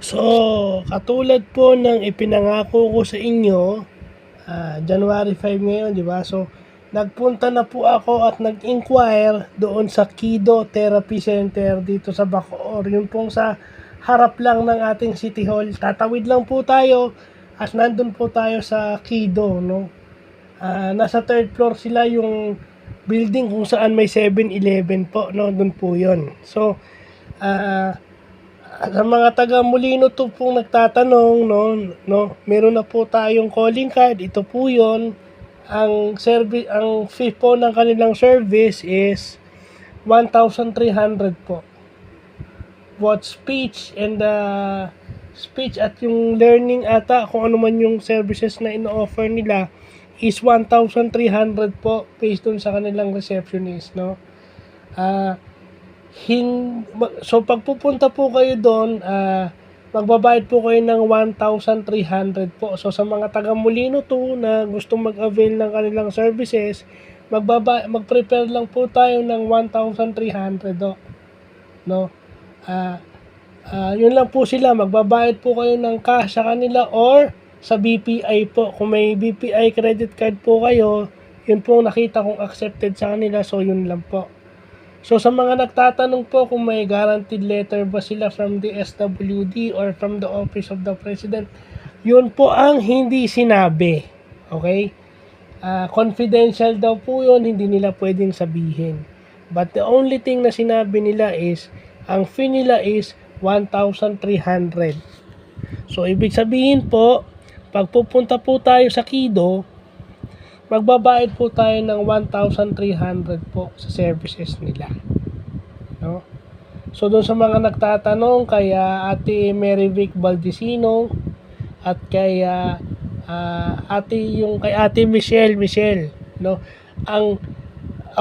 So, katulad po ng ipinangako ko sa inyo, January 5 ngayon, di ba? So, nagpunta na po ako at nag-inquire doon sa Kido Therapy Center dito sa Bacoor. Yun pong sa harap lang ng ating City Hall. Tatawid lang po tayo at nandun po tayo sa Kido, no? Nasa third floor sila, yung building kung saan may 7-Eleven po, no? Doon po yun. So, sa mga taga Molino to pong nagtatanong, no, meron na po tayong calling card. Ito po 'yon. Ang fee po ng kanilang service is 1,300 po. Both speech and speech at yung learning ata, kung ano man yung services na ino-offer nila, is 1,300 po based dun sa kanilang receptionist, no. So pagpupunta po kayo doon, magbabayad po kayo ng 1,300 po. So sa mga taga Molino to na gustong mag-avail ng kanilang services, mag-prepare lang po tayo ng 1,300 do. No? Yun lang po sila, magbabayad po kayo ng cash sa kanila or sa BPI po. Kung may BPI credit card po kayo, yun po nakita kong accepted sa kanila, so yun lang po. So sa mga nagtatanong po kung may guaranteed letter ba sila from the SWD or from the Office of the President, yun po ang hindi sinabi. Okay? Confidential daw po yun, hindi nila pwedeng sabihin. But the only thing na sinabi nila is, ang fee nila is 1,300. So ibig sabihin po, pag pupunta po tayo sa Kido, magbabayad po tayo ng 1,300 po sa services nila. No? So doon sa mga nagtatanong kay Ate Mary Vic Baldicino at kay kay Ate Michelle, no?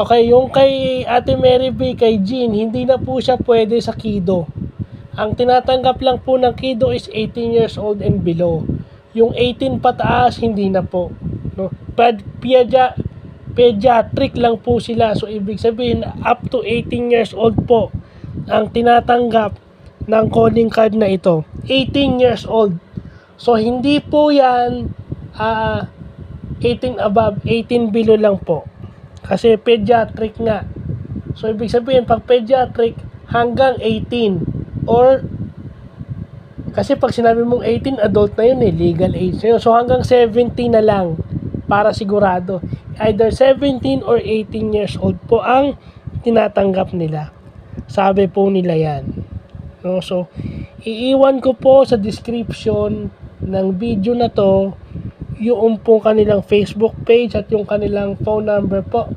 Yung kay Ate Mary Vic, kay Jean, hindi na po siya pwede sa Kido. Ang tinatanggap lang po ng Kido is 18 years old and below. Yung 18 pataas, hindi na po. No? Pediatric lang po sila. So ibig sabihin up to 18 years old po ang tinatanggap ng calling card na ito. 18 years old. So hindi po yan 18 above, 18 below lang po. Kasi pediatric nga. So ibig sabihin pag pediatric hanggang 18 or kasi pag sinabi mong 18, adult na yun legal age na yun. So hanggang 17 na lang para sigurado. Either 17 or 18 years old po ang tinatanggap nila. Sabi po nila yan. No? So, iiwan ko po sa description ng video na to yung po kanilang Facebook page at yung kanilang phone number po.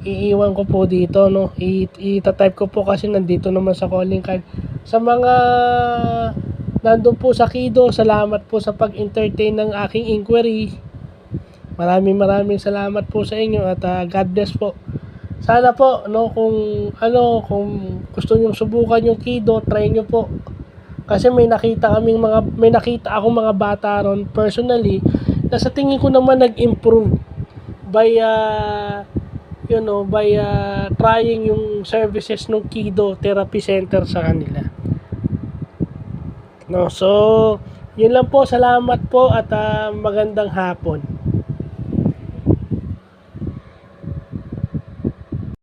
Iiwan ko po dito. No? Itatype ko po kasi nandito naman sa calling card. Sa mga nandun po sa Kido, salamat po sa pag-entertain ng aking inquiry. Maraming salamat po sa inyo at God bless po. Sana po kung gusto niyo subukan yung Kido, try niyo po. Kasi may nakita akong mga bata ron personally na sa tingin ko naman nag-improve by trying yung services ng Kido Therapy Center sa kanila. No, so yun lang po, salamat po at magandang hapon.